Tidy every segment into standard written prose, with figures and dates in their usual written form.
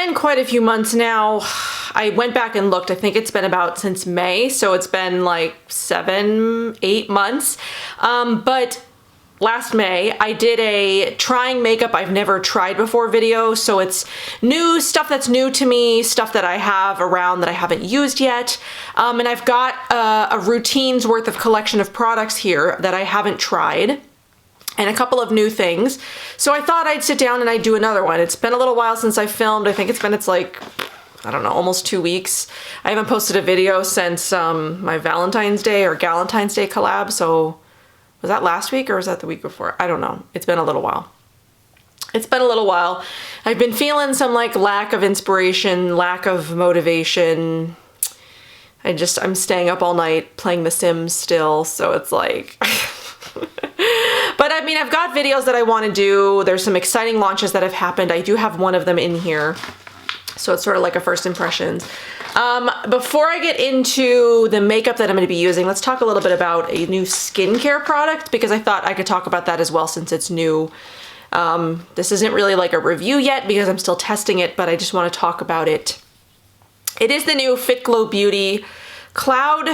been quite a few months now. I went back and looked. I think it's been about since May, so it's been like 7, 8 months. But last May, I did a trying makeup I've never tried before video, so it's new stuff that's new to me, stuff that I have around that I haven't used yet. And I've got a routine's worth of collection of products here that I haven't tried, and a couple of new things. So I thought I'd sit down and I'd do another one. It's been a little while since I filmed. I think it's like, I don't know, almost 2 weeks. I haven't posted a video since my Valentine's Day or Galentine's Day collab, so was that last week or was that the week before? I don't know. It's been a little while. It's been a little while. I've been feeling some like lack of inspiration, lack of motivation. I'm staying up all night playing The Sims still, so it's like... But I mean, I've got videos that I want to do. There's some exciting launches that have happened. I do have one of them in here. So it's sort of like a first impressions. Before I get into the makeup that I'm going to be using, let's talk a little bit about a new skincare product, because I thought I could talk about that as well since it's new. This isn't really like a review yet because I'm still testing it, but I just want to talk about it. It is the new Fit Glow Beauty Cloud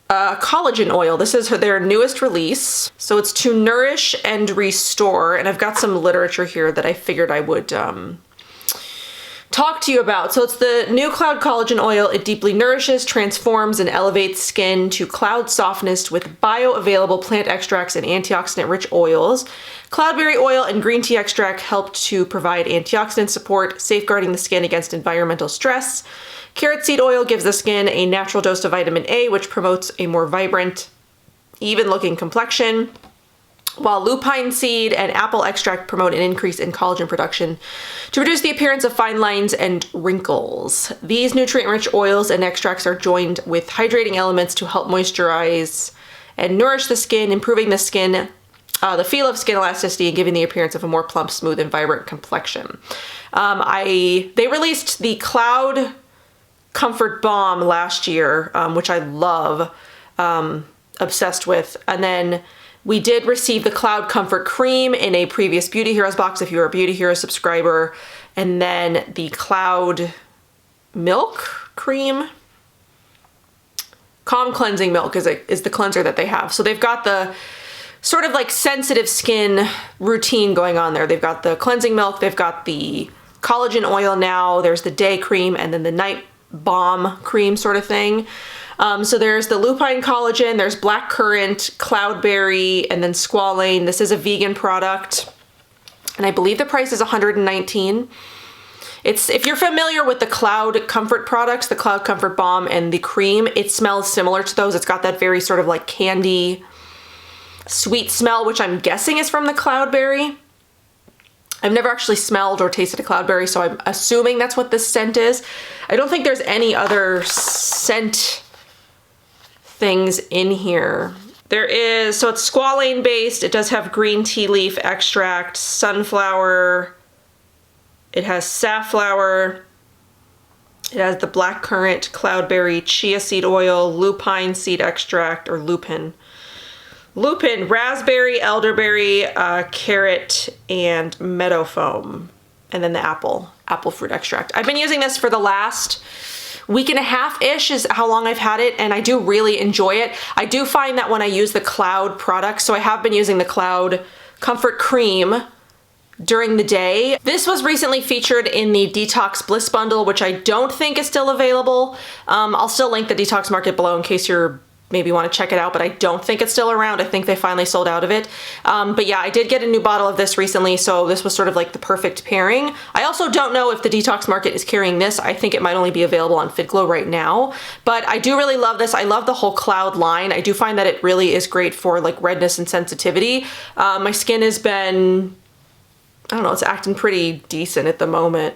collagen oil. This is their newest release. So it's to nourish and restore, and I've got some literature here that I figured I would talk to you about. So it's the new Cloud Collagen Oil. It deeply nourishes, transforms, and elevates skin to cloud softness with bioavailable plant extracts and antioxidant-rich oils. Cloudberry oil and green tea extract help to provide antioxidant support, safeguarding the skin against environmental stress. Carrot seed oil gives the skin a natural dose of vitamin A, which promotes a more vibrant, even-looking complexion, while lupine seed and apple extract promote an increase in collagen production to reduce the appearance of fine lines and wrinkles. These nutrient-rich oils and extracts are joined with hydrating elements to help moisturize and nourish the skin, improving the feel of skin elasticity and giving the appearance of a more plump, smooth, and vibrant complexion. They released the Cloud Comfort Balm last year, which I love, obsessed with. And then we did receive the Cloud Comfort Cream in a previous Beauty Heroes box if you're a Beauty Heroes subscriber. And then the Cloud Milk Cream. Calm Cleansing Milk is the cleanser that they have. So they've got the sort of like sensitive skin routine going on there. They've got the cleansing milk, they've got the collagen oil now, there's the day cream, and then the night balm cream sort of thing. So there's the lupine collagen, there's blackcurrant, cloudberry, and then squalane. This is a vegan product, and I believe the price is $119. If you're familiar with the Cloud Comfort products, the Cloud Comfort Balm and the cream, it smells similar to those. It's got that very sort of like candy, sweet smell, which I'm guessing is from the cloudberry. I've never actually smelled or tasted a cloudberry, so I'm assuming that's what this scent is. I don't think there's any other scent things in here. There is, so it's squalane based. It does have green tea leaf extract, sunflower. It has safflower. It has the blackcurrant, cloudberry, chia seed oil, lupine seed extract, or lupin, raspberry, elderberry, carrot, and meadow foam. And then the apple fruit extract. I've been using this for the last week and a half-ish is how long I've had it, and I do really enjoy it. I do find that when I use the Cloud products, so I have been using the Cloud Comfort Cream during the day. This was recently featured in the Detox Bliss bundle, which I don't think is still available. I'll still link the Detox Market below in case you're maybe want to check it out, but I don't think it's still around. I think they finally sold out of it. But yeah, I did get a new bottle of this recently, so this was sort of like the perfect pairing. I also don't know if the Detox Market is carrying this. I think it might only be available on Fit Glow right now, but I do really love this. I love the whole Cloud line. I do find that it really is great for like redness and sensitivity. My skin has been, I don't know, it's acting pretty decent at the moment.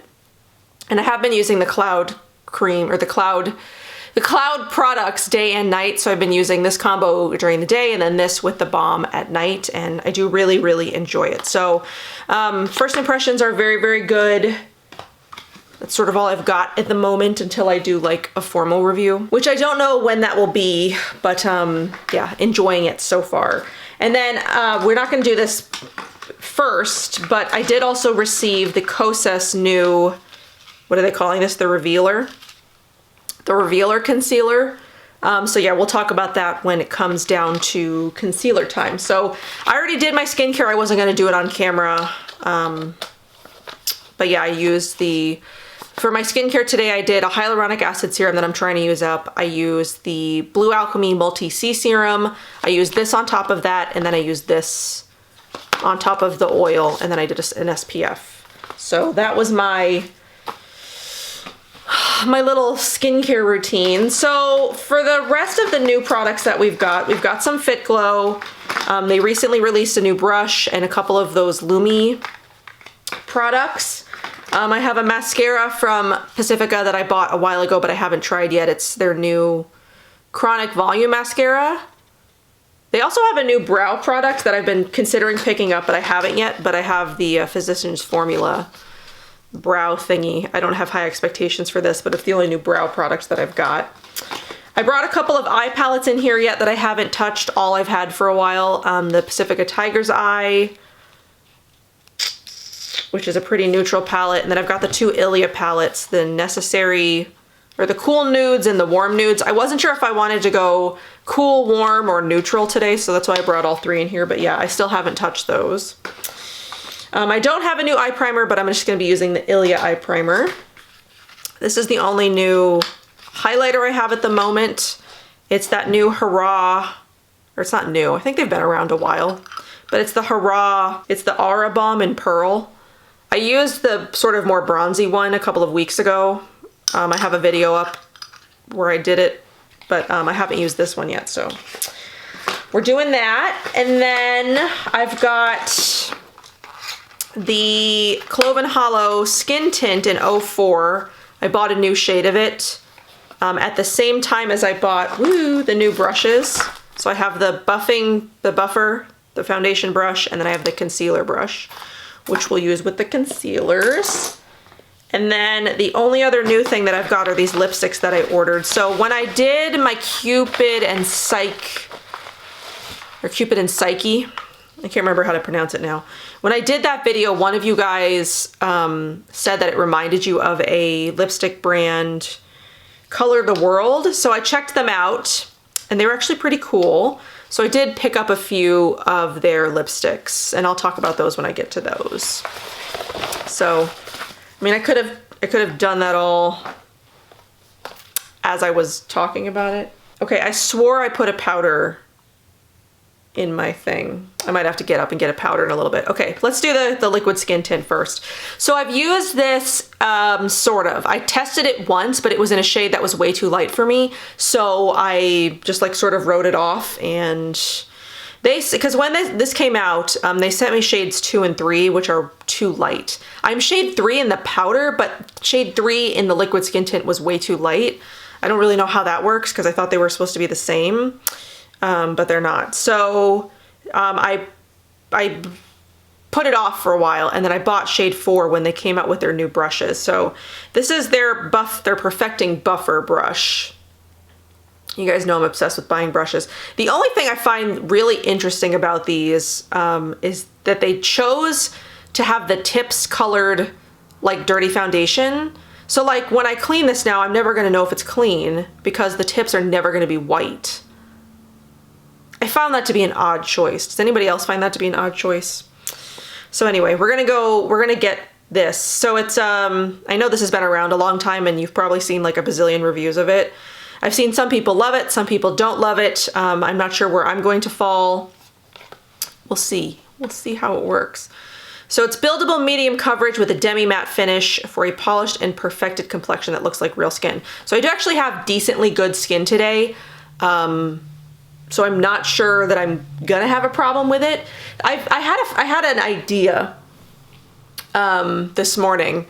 And I have been using the Cloud cream, or the Cloud products day and night. So I've been using this combo during the day and then this with the balm at night, and I do really, really enjoy it. So first impressions are very, very good. That's sort of all I've got at the moment until I do like a formal review, which I don't know when that will be, but yeah, enjoying it so far. And then we're not gonna do this first, but I did also receive the Kosas new, what are they calling this? The Revealer? The Revealer concealer. So yeah, we'll talk about that when it comes down to concealer time. So I already did my skincare. I wasn't going to do it on camera. But yeah, I used for my skincare today, I did a hyaluronic acid serum that I'm trying to use up. I used the Blue Alchemy Multi-C serum. I used this on top of that, and then I used this on top of the oil, and then I did an SPF. So that was my little skincare routine. So for the rest of the new products that we've got some Fit Glow. They recently released a new brush and a couple of those Lumi products. I have a mascara from Pacifica that I bought a while ago, but I haven't tried yet. It's their new Chronic Volume Mascara. They also have a new brow product that I've been considering picking up, but I haven't yet. But I have the Physicians Formula brow thingy. I don't have high expectations for this, but it's the only new brow product that I've got. I brought a couple of eye palettes in here yet that I haven't touched. All I've had for a while. The Pacifica Tiger's Eye, which is a pretty neutral palette. And then I've got the two Ilia palettes, the Necessary, or the Cool Nudes and the Warm Nudes. I wasn't sure if I wanted to go cool, warm, or neutral today, so that's why I brought all three in here. But yeah, I still haven't touched those. I don't have a new eye primer, but I'm just going to be using the Ilia eye primer. This is the only new highlighter I have at the moment. It's that new Hurrah, or it's not new. I think they've been around a while. But it's the Hurrah, it's the Aura Bomb in Pearl. I used the sort of more bronzy one a couple of weeks ago. I have a video up where I did it, but I haven't used this one yet, so we're doing that. And then I've got the Cloven Hollow Skin Tint in 04. I bought a new shade of it at the same time as I bought the new brushes. So I have the buffer, the foundation brush, and then I have the concealer brush, which we'll use with the concealers. And then the only other new thing that I've got are these lipsticks that I ordered. So when I did my Cupid and Psyche, I can't remember how to pronounce it now. When I did that video, one of you guys said that it reminded you of a lipstick brand, Color the World. So I checked them out and they were actually pretty cool. So I did pick up a few of their lipsticks, and I'll talk about those when I get to those. So, I mean, I could have done that all as I was talking about it. Okay, I swore I put a powder in my thing. I might have to get up and get a powder in a little bit. Okay, let's do the liquid skin tint first. So I've used this sort of. I tested it once, but it was in a shade that was way too light for me. So I just like sort of wrote it off, and because when this came out, they sent me shades 2 and 3, which are too light. I'm shade 3 in the powder, but shade 3 in the liquid skin tint was way too light. I don't really know how that works because I thought they were supposed to be the same. But they're not. So I put it off for a while, and then I bought shade 4 when they came out with their new brushes. So this is their Perfecting Buffer brush. You guys know I'm obsessed with buying brushes. The only thing I find really interesting about these is that they chose to have the tips colored like dirty foundation. So like when I clean this now, I'm never going to know if it's clean because the tips are never going to be white. I found that to be an odd choice. Does anybody else find that to be an odd choice? So anyway, we're gonna get this. So it's, I know this has been around a long time and you've probably seen like a bazillion reviews of it. I've seen some people love it, some people don't love it. I'm not sure where I'm going to fall. We'll see how it works. So it's buildable medium coverage with a demi-matte finish for a polished and perfected complexion that looks like real skin. So I do actually have decently good skin today. So I'm not sure that I'm gonna have a problem with it. I had an idea this morning.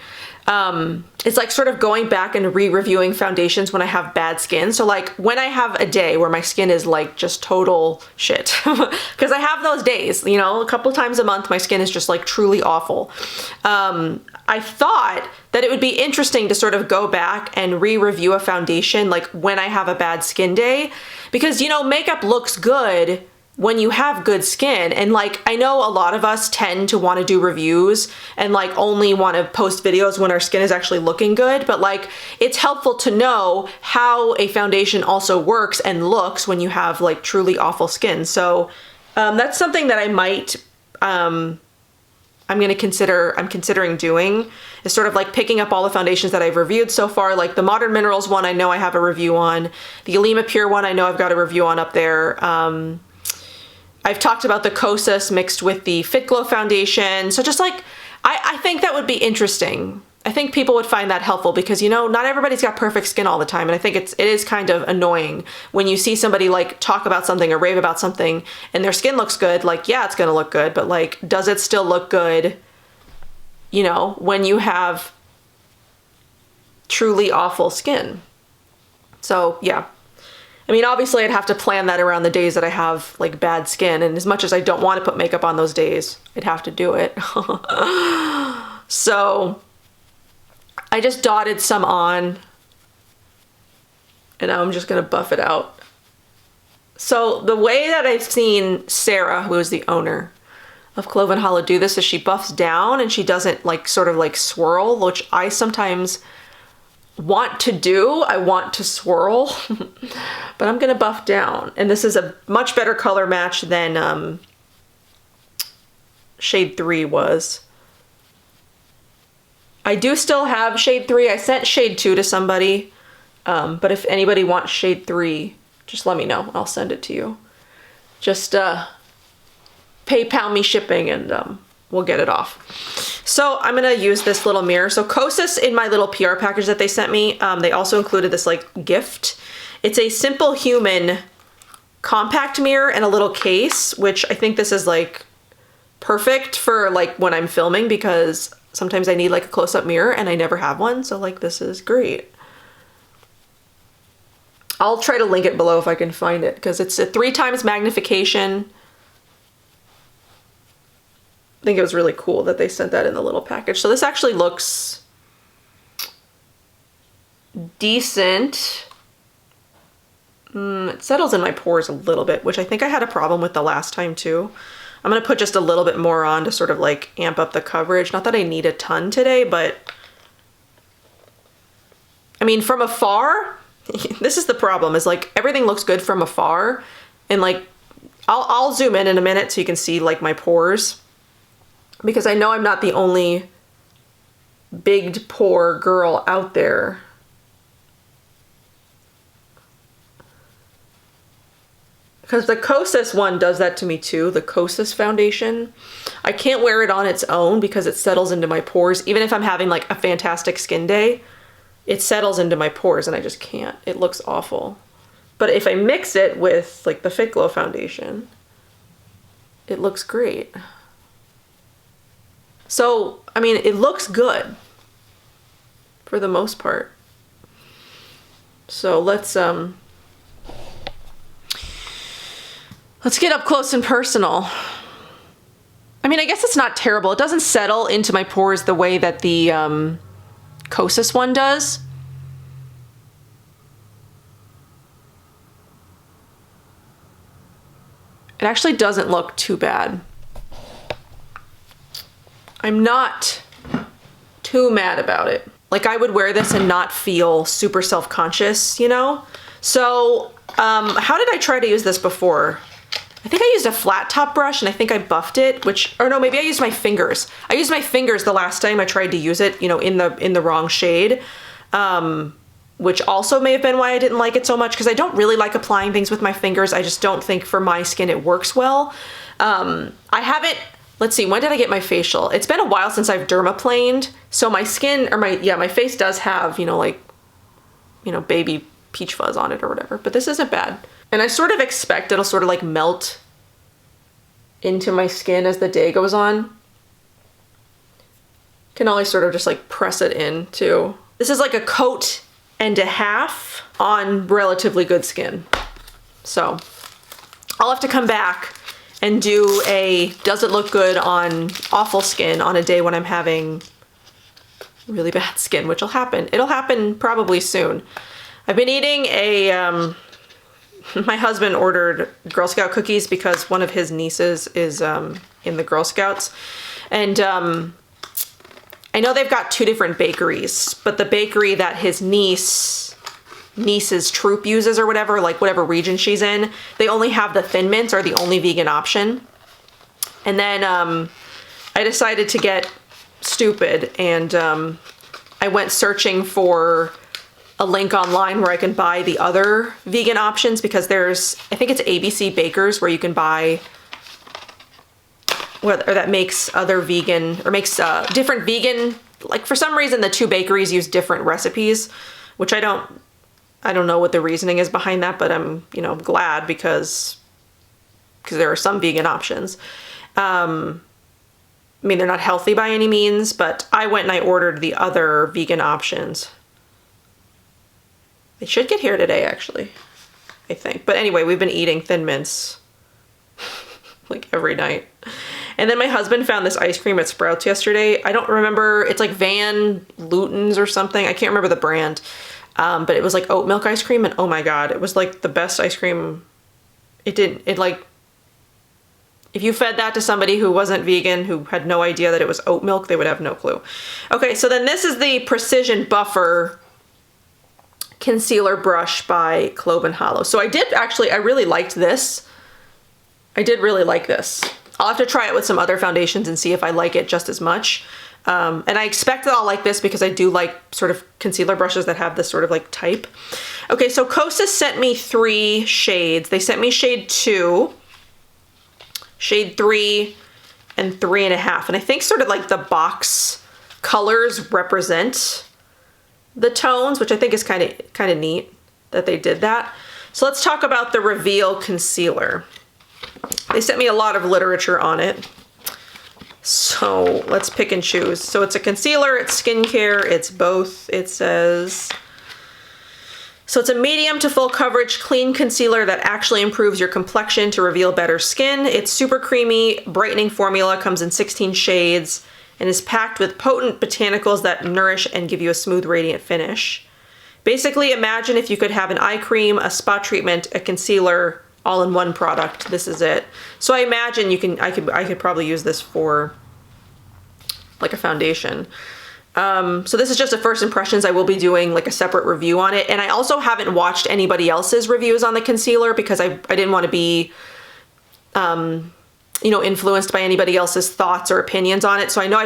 It's like sort of going back and re-reviewing foundations when I have bad skin. So like when I have a day where my skin is like just total shit, because I have those days, you know, a couple times a month my skin is just like truly awful. I thought that it would be interesting to sort of go back and re-review a foundation like when I have a bad skin day, because you know, makeup looks good when you have good skin, and like, I know a lot of us tend to want to do reviews and like only want to post videos when our skin is actually looking good, but like, it's helpful to know how a foundation also works and looks when you have like truly awful skin. So that's something that I might, I'm considering doing, is sort of like picking up all the foundations that I've reviewed so far. Like the Modern Minerals one, I know I have a review on. The Alima Pure one, I know I've got a review on up there. I've talked about the Kosas mixed with the Fit Glow foundation. So just like, I think that would be interesting. I think people would find that helpful because, you know, not everybody's got perfect skin all the time. And I think it is kind of annoying when you see somebody like talk about something or rave about something and their skin looks good. Like, yeah, it's going to look good, but like, does it still look good, you know, when you have truly awful skin? So yeah. I mean, obviously I'd have to plan that around the days that I have like bad skin. And as much as I don't want to put makeup on those days, I'd have to do it. So I just dotted some on and now I'm just going to buff it out. So the way that I've seen Sarah, who is the owner of Cloven Hollow, do this is she buffs down and she doesn't like sort of like swirl, which I sometimes want to do. I want to swirl, but I'm gonna buff down. And this is a much better color match than shade 3 was. I do still have shade 3. I sent shade 2 to somebody, but if anybody wants shade 3, just let me know. I'll send it to you. Just PayPal me shipping and we'll get it off. So I'm gonna use this little mirror. So Kosas, in my little PR package that they sent me, they also included this like gift. It's a Simple Human compact mirror and a little case, which I think this is like perfect for like when I'm filming because sometimes I need like a close-up mirror and I never have one. So like this is great. I'll try to link it below if I can find it because it's a 3x magnification. I think it was really cool that they sent that in the little package. So this actually looks decent. It settles in my pores a little bit, which I think I had a problem with the last time too. I'm gonna put just a little bit more on to sort of like amp up the coverage. Not that I need a ton today, but I mean, from afar, this is the problem, is like everything looks good from afar. And like, I'll zoom in a minute so you can see like my pores, because I know I'm not the only big pore girl out there. Because the Kosas one does that to me too, the Kosas foundation. I can't wear it on its own because it settles into my pores. Even if I'm having like a fantastic skin day, it settles into my pores and I just can't. It looks awful. But if I mix it with like the Fit Glow foundation, it looks great. So, I mean, it looks good for the most part. So let's get up close and personal. I mean, I guess it's not terrible. It doesn't settle into my pores the way that the Kosas one does. It actually doesn't look too bad. I'm not too mad about it. Like, I would wear this and not feel super self-conscious, you know? So, how did I try to use this before? I think I used a flat top brush and I think I buffed it, or no, maybe I used my fingers. I used my fingers the last time I tried to use it, you know, in the wrong shade, which also may have been why I didn't like it so much, because I don't really like applying things with my fingers. I just don't think for my skin it works well. I haven't, let's see, when did I get my facial? It's been a while since I've dermaplaned, so my skin, or my face does have, you know, like, you know, baby peach fuzz on it or whatever, but this isn't bad. And I sort of expect it'll sort of like melt into my skin as the day goes on. Can always sort of just like press it in too. This is like a coat and a half on relatively good skin. So I'll have to come back and do a does it look good on awful skin on a day when I'm having really bad skin, which will happen. It'll happen probably soon. I've been eating a my husband ordered Girl Scout cookies because one of his nieces is in the Girl Scouts. And I know they've got 2 different bakeries, but the bakery that his niece's troop uses or whatever, like whatever region she's in, they only have the Thin Mints are the only vegan option. And then I decided to get stupid and I went searching for a link online where I can buy the other vegan options because there's, I think it's ABC Bakers where you can buy, or that makes other vegan, or makes different vegan, like for some reason the 2 bakeries use different recipes, which I don't know what the reasoning is behind that, but I'm, you know, glad because there are some vegan options. I mean, they're not healthy by any means, but I went and I ordered the other vegan options. They should get here today, actually, I think. But anyway, we've been eating Thin Mints like every night. And then my husband found this ice cream at Sprouts yesterday. I don't remember, it's like Van Luten's or something. I can't remember the brand. But it was like oat milk ice cream, and oh my God, it was like the best ice cream. If you fed that to somebody who wasn't vegan, who had no idea that it was oat milk, they would have no clue. Okay, so then this is the Precision Buffer concealer brush by Clove & Hollow. So I really liked this. I did really like this. I'll have to try it with some other foundations and see if I like it just as much. And I expect that I'll like this because I do like sort of concealer brushes that have this sort of like type. Okay, so Kosas sent me 3 shades. They sent me shade 2, shade 3, and 3.5. And I think sort of like the box colors represent the tones, which I think is kind of neat that they did that. So let's talk about the Reveal Concealer. They sent me a lot of literature on it. So let's pick and choose. So it's a concealer, it's skincare, it's both. It says, so it's a medium to full coverage clean concealer that actually improves your complexion to reveal better skin. It's super creamy, brightening formula, comes in 16 shades, and is packed with potent botanicals that nourish and give you a smooth, radiant finish. Basically, imagine if you could have an eye cream, a spot treatment, a concealer, all in one product. This is it. So I imagine I could probably use this for like a foundation. So this is just a first impressions. I will be doing like a separate review on it. And I also haven't watched anybody else's reviews on the concealer because I didn't want to be, you know, influenced by anybody else's thoughts or opinions on it. So I know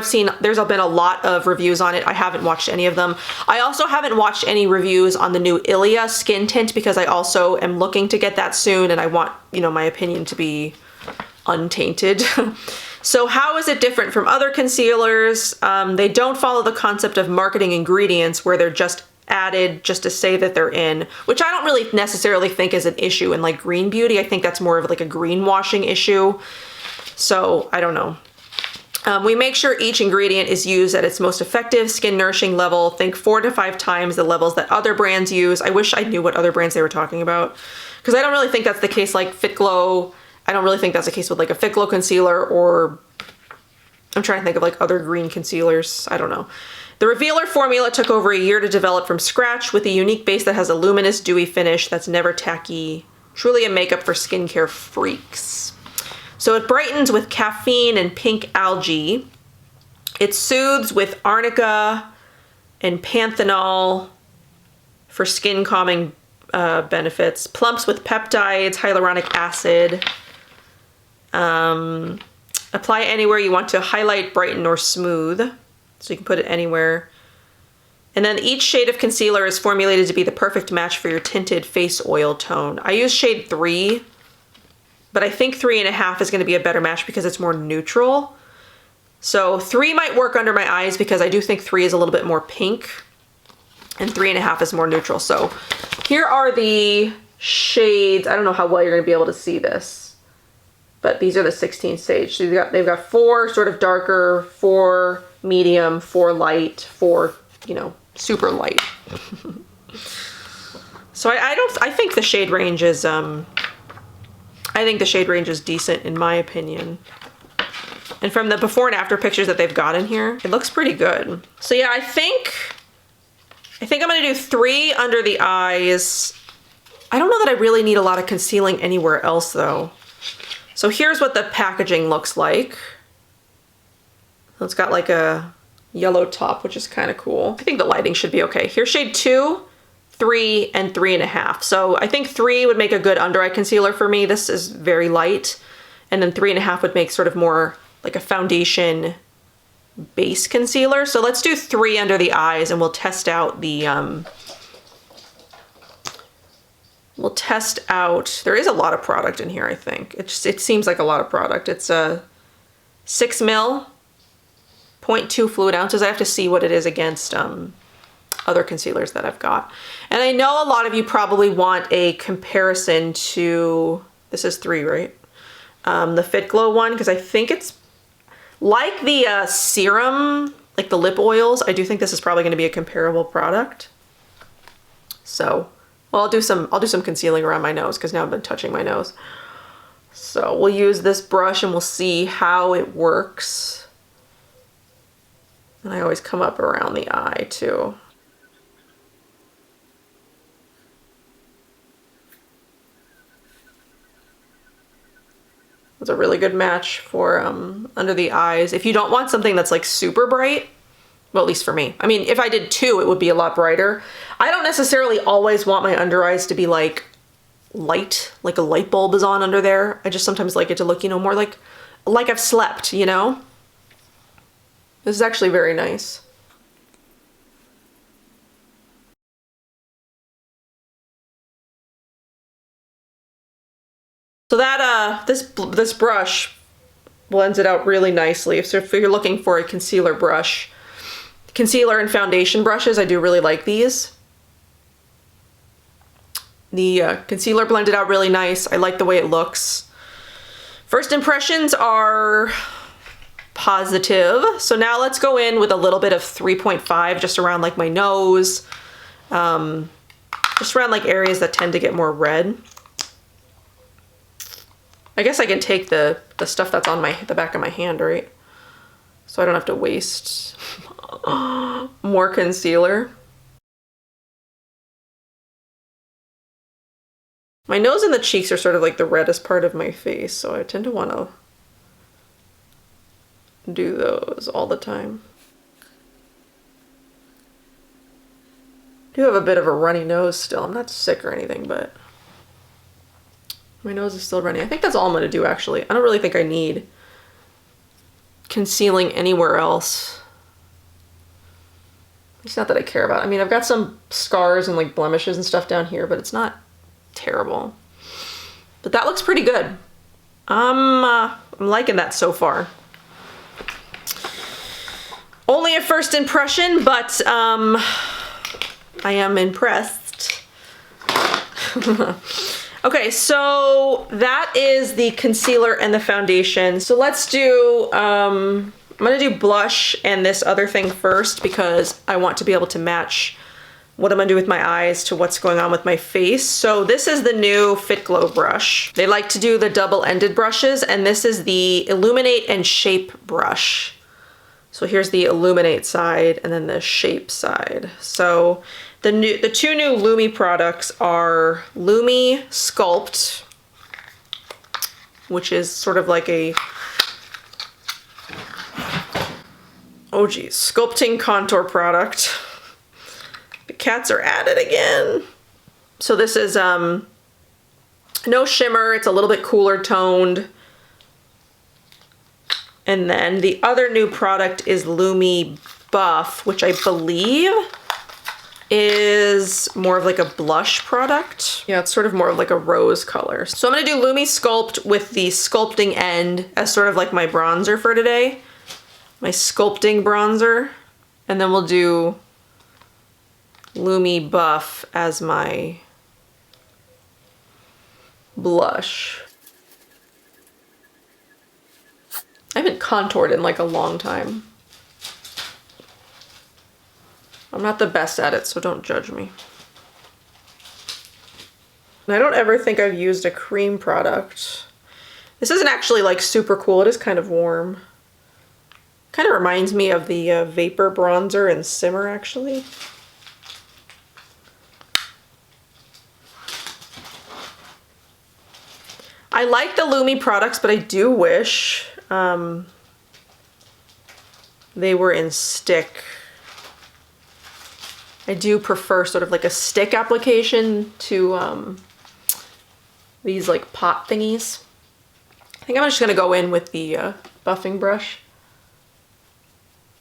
there's been a lot of reviews on it. I haven't watched any of them. I also haven't watched any reviews on the new Ilia skin tint because I also am looking to get that soon and I want, you know, my opinion to be untainted. So how is it different from other concealers? They don't follow the concept of marketing ingredients where they're just added just to say that they're in, which I don't really necessarily think is an issue in like green beauty. I think that's more of like a greenwashing issue. So I don't know. We make sure each ingredient is used at its most effective skin nourishing level. Think 4 to 5 times the levels that other brands use. I wish I knew what other brands they were talking about because I don't really think that's the case like Fit Glow. I don't really think that's the case with like a Fit Glow concealer, or I'm trying to think of like other green concealers. I don't know. The Revealer formula took over a year to develop from scratch with a unique base that has a luminous, dewy finish that's never tacky. Truly a makeup for skincare freaks. So it brightens with caffeine and pink algae. It soothes with arnica and panthenol for skin calming benefits. Plumps with peptides, hyaluronic acid. Apply anywhere you want to highlight, brighten, or smooth. So you can put it anywhere. And then each shade of concealer is formulated to be the perfect match for your tinted face oil tone. I use shade 3. But I think 3.5 is going to be a better match because it's more neutral. So 3 might work under my eyes because I do think 3 is a little bit more pink and 3.5 is more neutral. So here are the shades. I don't know how well you're going to be able to see this, but these are the 16 shades. So they've got 4 sort of darker, 4 medium, 4 light, 4, you know, super light. So I think the shade range is, I think the shade range is decent in my opinion. And from the before and after pictures that they've got in here, it looks pretty good. So yeah, I think I'm gonna do 3 under the eyes I don't know that I really need a lot of concealing anywhere else though. So here's what the packaging looks like. It's got like a yellow top, which is kind of cool. I think the lighting should be okay. Here's shade 2, 3, and 3.5. So I think 3 would make a good under eye concealer for me. This is very light. And then 3.5 would make sort of more like a foundation base concealer. So let's do 3 under the eyes and we'll test out the, there is a lot of product in here, I think. It seems like a lot of product. It's a 6 mil, 0.2 fluid ounces. I have to see what it is against other concealers that I've got. And I know a lot of you probably want a comparison to, this is 3, right? The Fit Glow one, because I think it's like the serum, like the lip oils. I do think this is probably going to be a comparable product. So, well, I'll do some concealing around my nose because now I've been touching my nose. So we'll use this brush and we'll see how it works. And I always come up around the eye too. It's a really good match for under the eyes. If you don't want something that's like super bright, well, at least for me. I mean, if I did 2, it would be a lot brighter. I don't necessarily always want my under eyes to be like light, like a light bulb is on under there. I just sometimes like it to look, you know, more like I've slept, you know? This is actually very nice. So that, this brush blends it out really nicely. So if you're looking for a concealer brush, concealer and foundation brushes, I do really like these. The concealer blended out really nice. I like the way it looks. First impressions are positive. So now let's go in with a little bit of 3.5 just around like my nose. Just around like areas that tend to get more red. I guess I can take the stuff that's on the back of my hand, right? So I don't have to waste more concealer. My nose and the cheeks are sort of like the reddest part of my face, so I tend to want to do those all the time. I do have a bit of a runny nose still. I'm not sick or anything, but my nose is still runny. I think that's all I'm going to do, actually. I don't really think I need concealing anywhere else. It's not that I care about it. I mean, I've got some scars and like blemishes and stuff down here, but it's not terrible. But that looks pretty good. I'm liking that so far. Only a first impression, but I am impressed. Okay, so that is the concealer and the foundation. So let's do, I'm gonna do blush and this other thing first because I want to be able to match what I'm gonna do with my eyes to what's going on with my face. So this is the new Fit Glow brush. They like to do the double-ended brushes, and this is the Illuminate and Shape brush. So here's the Illuminate side and then the Shape side. So the two new Lumi products are Lumi Sculpt, which is sort of like a, oh geez, sculpting contour product. The cats are at it again. So this is no shimmer, it's a little bit cooler toned. And then the other new product is Lumi Buff, which I believe is more of like a blush product. Yeah, it's sort of more of like a rose color. So I'm gonna do Lumi Sculpt with the sculpting end as sort of like my bronzer for today. My sculpting bronzer. And then we'll do Lumi Buff as my blush. I haven't contoured in like a long time. I'm not the best at it, so don't judge me. And I don't ever think I've used a cream product. This isn't actually like super cool. It is kind of warm. Kind of reminds me of the Vapor Bronzer in Simmer, actually. I like the Lumi products, but I do wish they were in stick. I do prefer sort of like a stick application to these like pot thingies. I think I'm just gonna go in with the buffing brush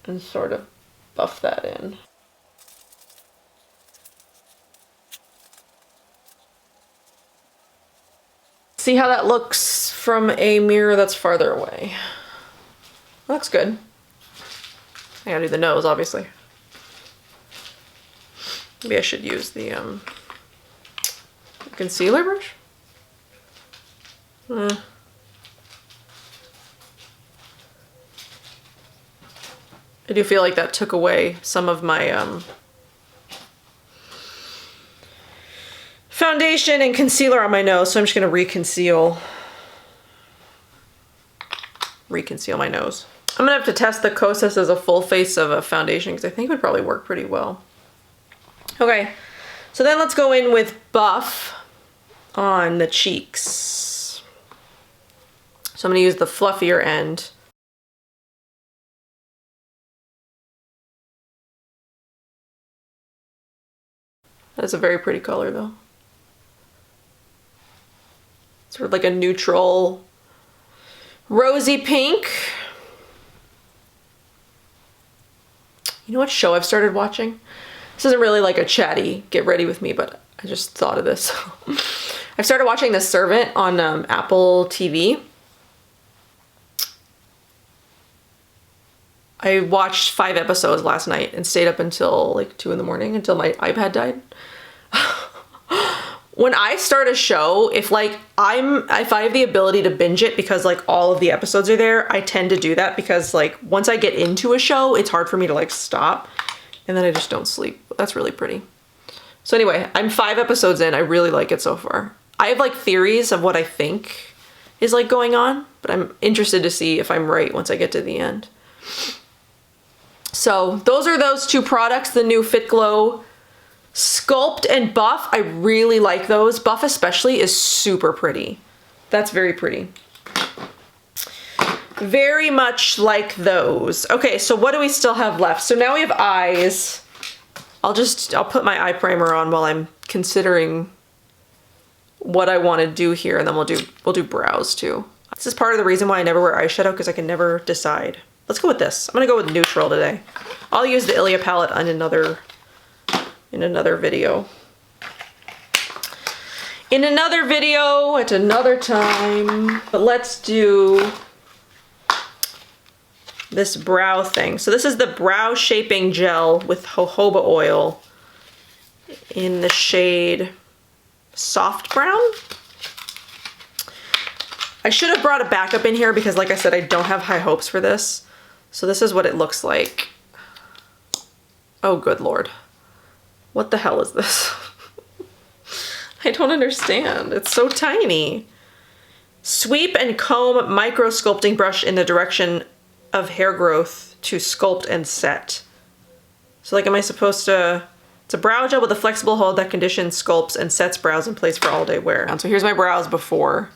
and sort of buff that in. See how that looks from a mirror that's farther away. Looks good. I gotta do the nose, obviously. Maybe I should use the concealer brush? I do feel like that took away some of my foundation and concealer on my nose, so I'm just gonna reconceal my nose. I'm gonna have to test the Kosas as a full face of a foundation because I think it would probably work pretty well. Okay, so then let's go in with buff on the cheeks. So I'm gonna use the fluffier end. That's a very pretty color though. Sort of like a neutral rosy pink. You know what show I've started watching? This isn't really like a chatty get ready with me, but I just thought of this. I've started watching The Servant on Apple TV. I watched 5 episodes last night and stayed up until like 2 in the morning until my iPad died. When I start a show, if I have the ability to binge it because like all of the episodes are there, I tend to do that because like once I get into a show, it's hard for me to like stop and then I just don't sleep. That's really pretty. So anyway, I'm 5 episodes in. I really like it so far. I have like theories of what I think is like going on, but I'm interested to see if I'm right once I get to the end. So those are those 2 products, the new Fit Glow Sculpt and Buff. I really like those. Buff especially is super pretty. That's very pretty. Very much like those. Okay, so what do we still have left? So now we have eyes. I'll put my eye primer on while I'm considering what I want to do here, and then we'll do brows too. This is part of the reason why I never wear eyeshadow, because I can never decide. Let's go with this. I'm gonna go with neutral today. I'll use the Ilia palette on another video. In another video at another time. But let's do this brow thing. So this is the brow shaping gel with jojoba oil in the shade Soft Brown. I should have brought a backup in here because like I said, I don't have high hopes for this. So this is what it looks like. Oh, good Lord. What the hell is this? I don't understand. It's so tiny. Sweep and comb micro sculpting brush in the direction of hair growth to sculpt and set. So like, am I supposed to... It's a brow gel with a flexible hold that conditions, sculpts, and sets brows in place for all day wear. And so here's my brows before.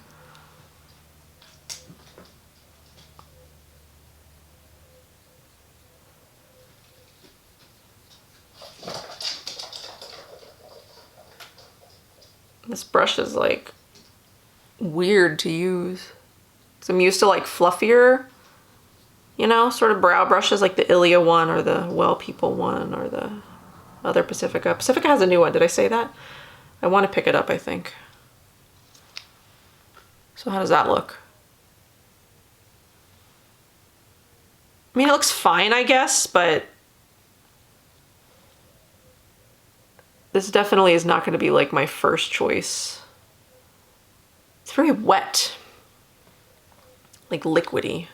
This brush is like weird to use. So I'm used to like fluffier, you know, sort of brow brushes like the Ilia one or the Well People one or the other Pacifica. Pacifica has a new one. Did I say that? I want to pick it up, I think. So how does that look? I mean, it looks fine, I guess, but this definitely is not going to be like my first choice. It's very wet, like liquidy.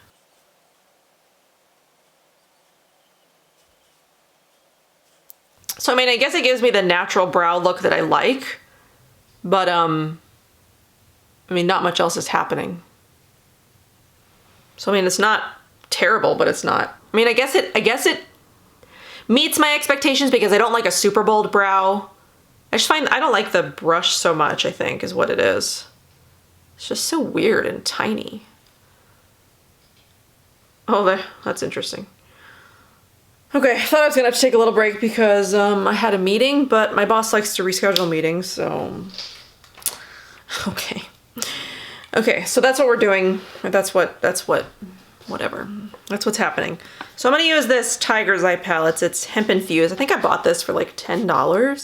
So I mean, I guess it gives me the natural brow look that I like, but I mean, not much else is happening. So I mean, it's not terrible, but it's not. I mean, I guess it meets my expectations because I don't like a super bold brow. I just find I don't like the brush so much, I think, is what it is. It's just so weird and tiny. Oh, that's interesting. Okay, I thought I was gonna have to take a little break because I had a meeting, but my boss likes to reschedule meetings, so... Okay. Okay, so that's what we're doing. Whatever. That's what's happening. So I'm gonna use this Tiger's Eye palette. It's hemp infused. I think I bought this for like $10. I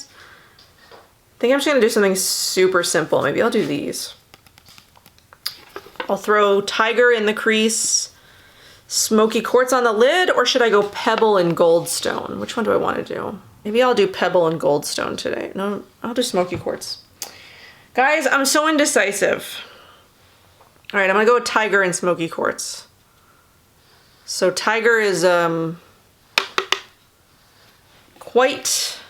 think I'm just gonna do something super simple. Maybe I'll do these. I'll throw Tiger in the crease, Smoky Quartz on the lid, or should I go Pebble and Goldstone? Which one do I want to do? Maybe I'll do Pebble and Goldstone today. No, I'll do Smoky Quartz. Guys, I'm so indecisive. All right, I'm gonna go with Tiger and Smoky Quartz. So Tiger is quite sort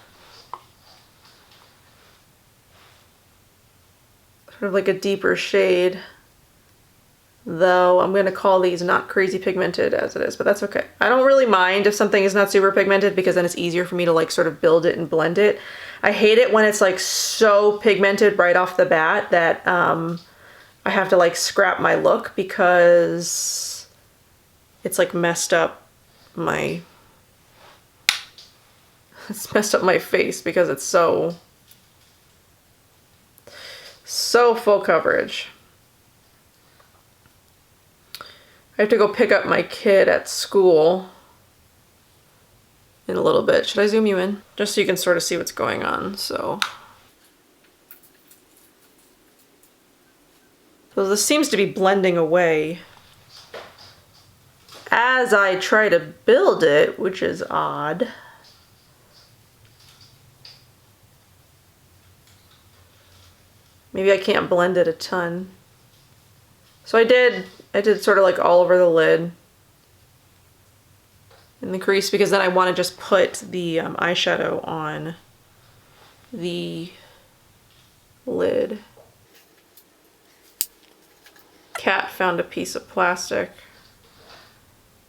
of like a deeper shade, though I'm gonna call these not crazy pigmented as it is, but that's okay. I don't really mind if something is not super pigmented because then it's easier for me to like sort of build it and blend it. I hate it when it's like so pigmented right off the bat that I have to like scrap my look because it's like messed up my face because it's so full coverage. I have to go pick up my kid at school in a little bit. Should I zoom you in? Just so you can sort of see what's going on. So this seems to be blending away as I try to build it, which is odd. Maybe I can't blend it a ton. So I did sort of like all over the lid in the crease because then I want to just put the eyeshadow on the lid. Cat found a piece of plastic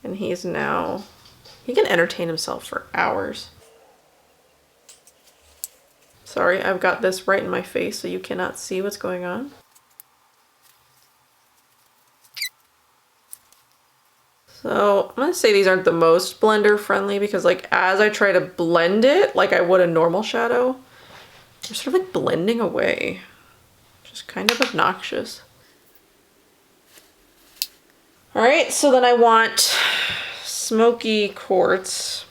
and he can entertain himself for hours. Sorry, I've got this right in my face so you cannot see what's going on. So I'm gonna say these aren't the most blender friendly because like as I try to blend it like I would a normal shadow, they're sort of like blending away, which is kind of obnoxious. All right, so then I want Smoky Quartz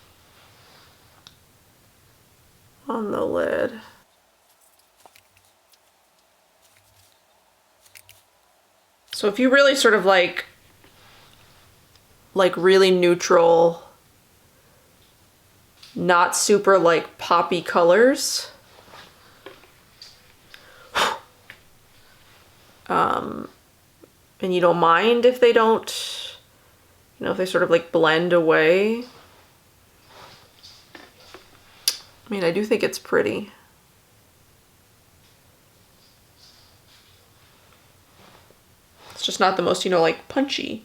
on the lid. So if you really sort of like really neutral, not super like poppy colors, and you don't mind if they don't, you know, if they sort of like blend away. I mean, I do think it's pretty. It's just not the most, you know, like punchy.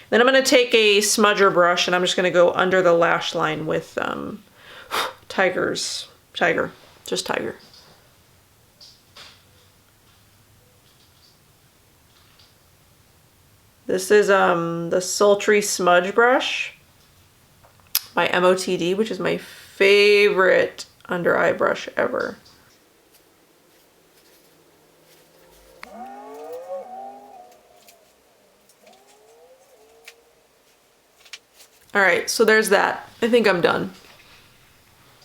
Then I'm going to take a smudger brush and I'm just going to go under the lash line with Tiger. This is the Sultry Smudge Brush by MOTD, which is my favorite under eye brush ever. All right, so there's that. I think I'm done.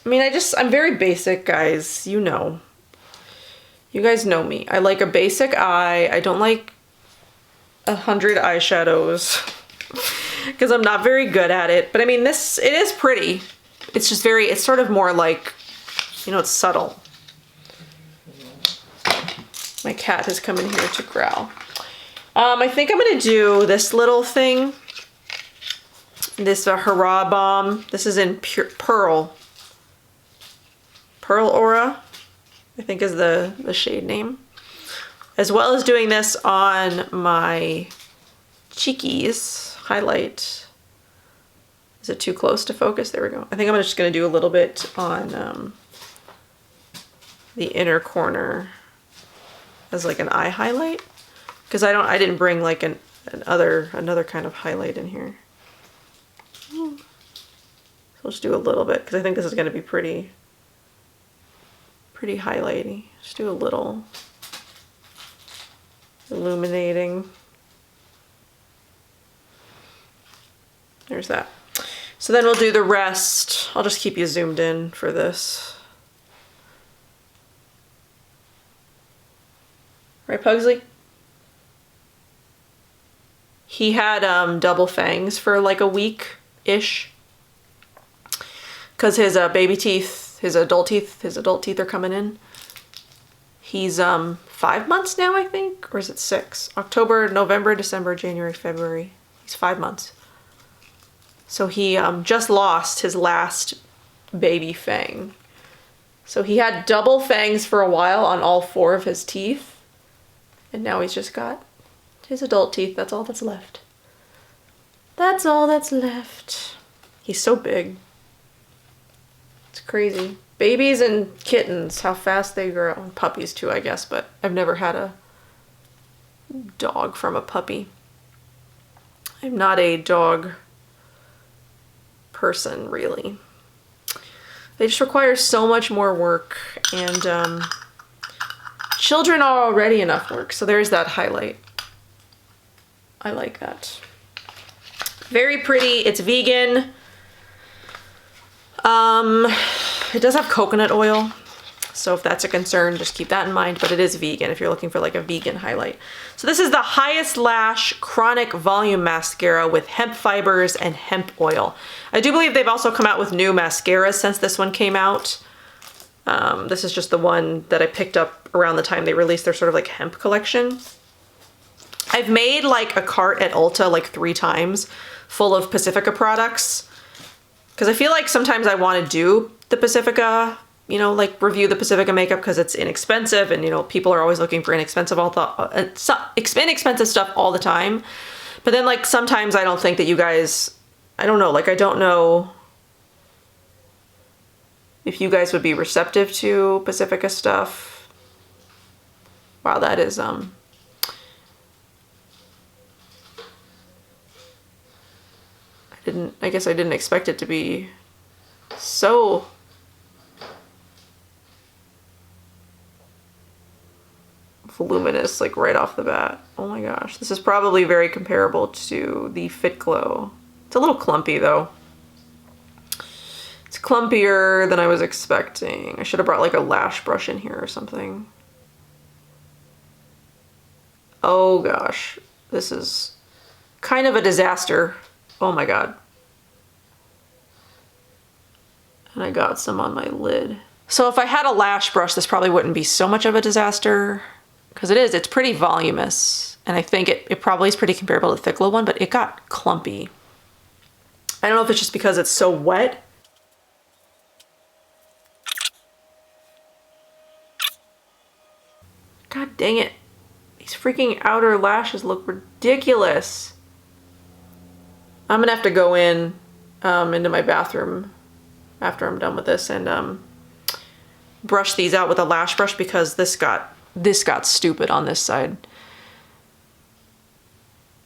I mean, I'm very basic, guys. You know. You guys know me. I like a basic eye. I don't like 100 eyeshadows because I'm not very good at it. But I mean, it is pretty. It's just it's sort of more like, you know, it's subtle. My cat has come in here to growl. I think I'm gonna do this little thing. This Hurrah Bomb. This is in Pearl Aura, I think is the shade name. As well as doing this on my cheekies highlight. Is it too close to focus? There we go. I think I'm just gonna do a little bit on the inner corner as like an eye highlight. because I didn't bring like another kind of highlight in here. So we'll just do a little bit because I think this is going to be pretty highlighty. Just do a little illuminating. There's that. So then we'll do the rest. I'll just keep you zoomed in for this. Right, Pugsley? He had double fangs for like a week-ish. Because his baby teeth, his adult teeth are coming in. He's 5 months now, I think? Or is it 6? October, November, December, January, February. He's 5 months. So he just lost his last baby fang. So he had double fangs for a while on all 4 of his teeth. And now he's just got his adult teeth. That's all that's left. That's all that's left. He's so big. It's crazy. Babies and kittens, how fast they grow. And puppies too, I guess, but I've never had a dog from a puppy. I'm not a dog person, really. They just require so much more work, and children are already enough work, so there's that highlight. I like that. Very pretty. It's vegan. It does have coconut oil, so if that's a concern, just keep that in mind, but it is vegan if you're looking for like a vegan highlight. So this is the Highest Lash Chronic Volume Mascara with hemp fibers and hemp oil. I do believe they've also come out with new mascaras since this one came out. This is just the one that I picked up around the time they released their sort of like hemp collection. I've made like a cart at Ulta like 3 times full of Pacifica products, because I feel like sometimes I want to do the Pacifica, you know, like review the Pacifica makeup because it's inexpensive, and you know, people are always looking for inexpensive stuff all the time. But then like sometimes I don't think that you guys, I don't know, like I don't know if you guys would be receptive to Pacifica stuff. Wow, that is I guess I didn't expect it to be so voluminous, like right off the bat. Oh my gosh. This is probably very comparable to the Fit Glow. It's a little clumpy though. It's clumpier than I was expecting. I should have brought like a lash brush in here or something. Oh gosh. This is kind of a disaster. Oh my god. And I got some on my lid. So if I had a lash brush, this probably wouldn't be so much of a disaster, because it's pretty voluminous. And I think it probably is pretty comparable to the Fit Glow one, but it got clumpy. I don't know if it's just because it's so wet. God dang it. These freaking outer lashes look ridiculous. I'm gonna have to go in into my bathroom after I'm done with this and brush these out with a lash brush, because this got stupid on this side.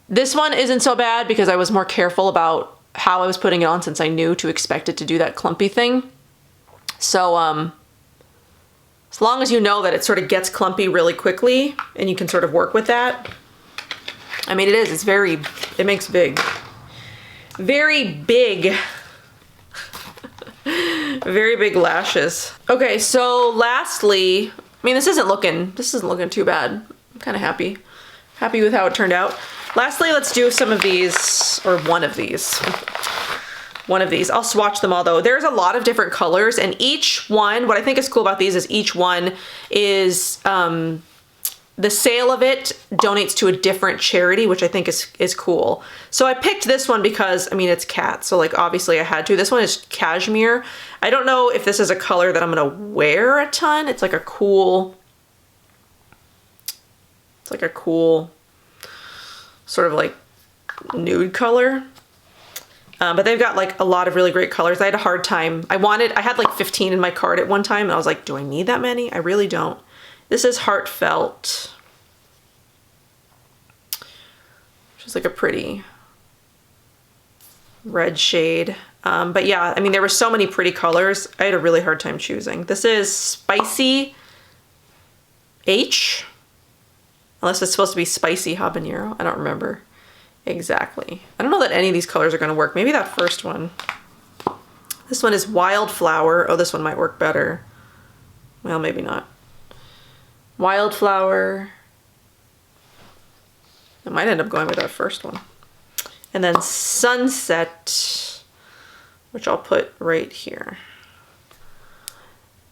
This one isn't so bad because I was more careful about how I was putting it on, since I knew to expect it to do that clumpy thing. So as long as you know that it sort of gets clumpy really quickly and you can sort of work with that. I mean, it makes very big very big lashes. Okay, so lastly, I mean, this isn't looking too bad. I'm kind of happy with how it turned out. Lastly, let's do some of these, or one of these. I'll swatch them all though. There's a lot of different colors, and each one, what I think is cool about these is each one is the sale of it donates to a different charity, which I think is cool. So I picked this one because, I mean, it's cat, so like obviously I had to. This one is cashmere. I don't know if this is a color that I'm gonna wear a ton. It's like a cool sort of like nude color. But they've got like a lot of really great colors. I had a hard time. I had like 15 in my cart at one time, and I was like, do I need that many? I really don't. This is Heartfelt. which is like a pretty red shade. But yeah, I mean, there were so many pretty colors. I had a really hard time choosing. This is Spicy H, unless it's supposed to be Spicy Habanero. I don't remember exactly. I don't know that any of these colors are going to work. Maybe that first one. This one is Wildflower. Oh, this one might work better. Well, maybe not. Wildflower. I might end up going with that first one. And then Sunset, which I'll put right here.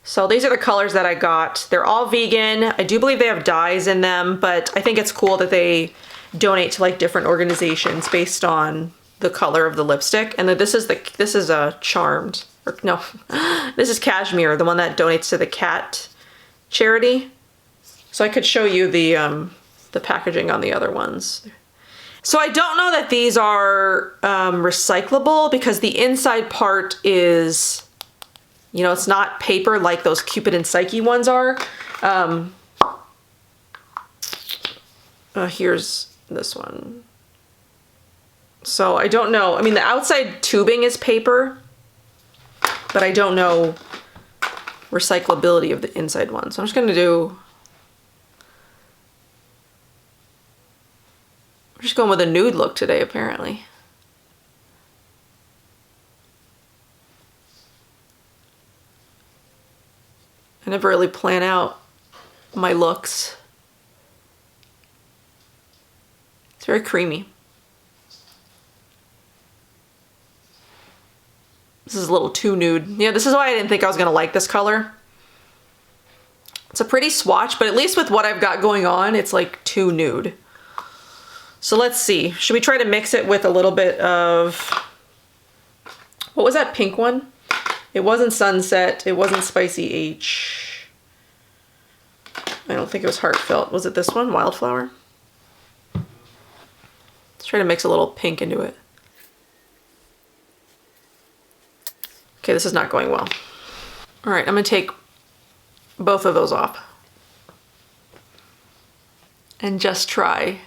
So these are the colors that I got. They're all vegan. I do believe they have dyes in them, but I think it's cool that they donate to like different organizations based on the color of the lipstick. And then this is a Charmed, or no, this is Cashmere, the one that donates to the cat charity. So I could show you the packaging on the other ones. So I don't know that these are recyclable because the inside part is, you know, it's not paper like those Cupid and Psyche ones are. Here's this one. So I don't know. I mean, the outside tubing is paper, but I don't know recyclability of the inside one. So I'm just gonna do, we're just going with a nude look today, apparently. I never really plan out my looks. It's very creamy. This is a little too nude. Yeah, this is why I didn't think I was gonna like this color. It's a pretty swatch, but at least with what I've got going on, it's like too nude. So let's see. Should we try to mix it with a little bit of, what was that pink one? It wasn't Sunset. It wasn't Spicy H. I don't think it was Heartfelt. Was it this one? Wildflower? Let's try to mix a little pink into it. Okay, this is not going well. All right, I'm gonna take both of those off and just try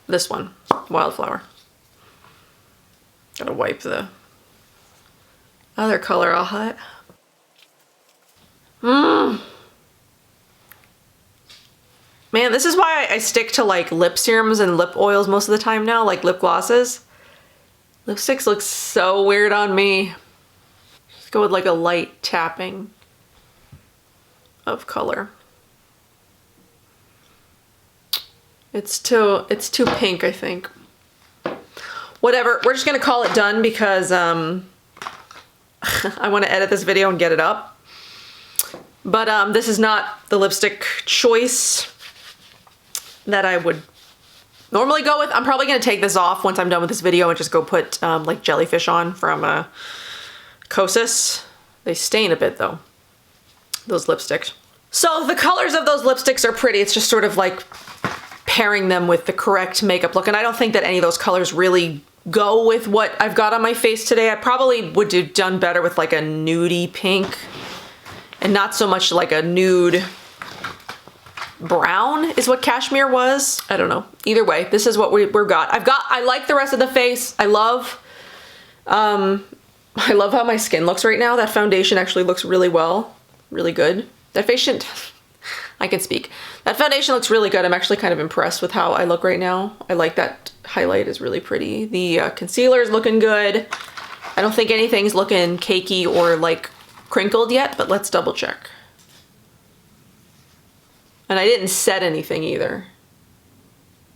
this one, Wildflower. Gotta wipe the other color off it. Man, this is why I stick to like lip serums and lip oils most of the time now, like lip glosses. Lipsticks look so weird on me. Just go with like a light tapping of color. It's too pink, I think. Whatever, we're just gonna call it done because I want to edit this video and get it up. But this is not the lipstick choice that I would normally go with. I'm probably gonna take this off once I'm done with this video and just go put like Jellyfish on from Kosas. They stain a bit though, those lipsticks. So the colors of those lipsticks are pretty. It's just sort of like pairing them with the correct makeup look. And I don't think that any of those colors really go with what I've got on my face today. I probably would have done better with like a nudie pink and not so much like a nude brown is what Cashmere was. I don't know. Either way, this is what we've got. I like the rest of the face. I love how my skin looks right now. That foundation actually looks really well, really good. That foundation, I can speak. That foundation looks really good. I'm actually kind of impressed with how I look right now. I like that highlight is really pretty. The concealer is looking good. I don't think anything's looking cakey or like crinkled yet, but let's double check. And I didn't set anything either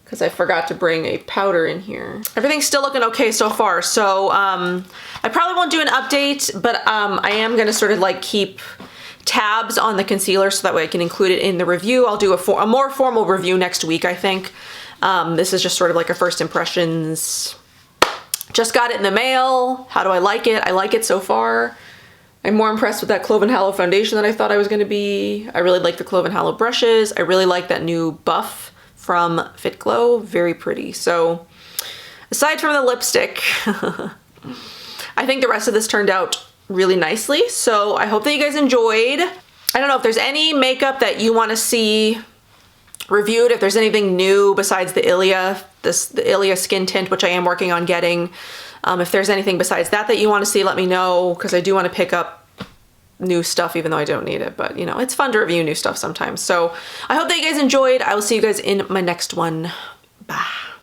because I forgot to bring a powder in here. Everything's still looking okay so far. So I probably won't do an update, but I am gonna sort of like keep tabs on the concealer so that way I can include it in the review. I'll do a more formal review next week, I think. This is just sort of like a first impressions. Just got it in the mail. How do I like it? I like it so far. I'm more impressed with that Clove & Hallow foundation than I thought I was gonna be. I really like the Clove & Hallow brushes. I really like that new buff from Fit Glow. Very pretty. So aside from the lipstick, I think the rest of this turned out really nicely. So I hope that you guys enjoyed. I don't know if there's any makeup that you want to see reviewed, if there's anything new besides the Ilia the Ilia skin tint, which I am working on getting. If there's anything besides that you want to see, let me know, because I do want to pick up new stuff even though I don't need it, but you know, it's fun to review new stuff sometimes. So I hope that you guys enjoyed. I will see you guys in my next one. Bye.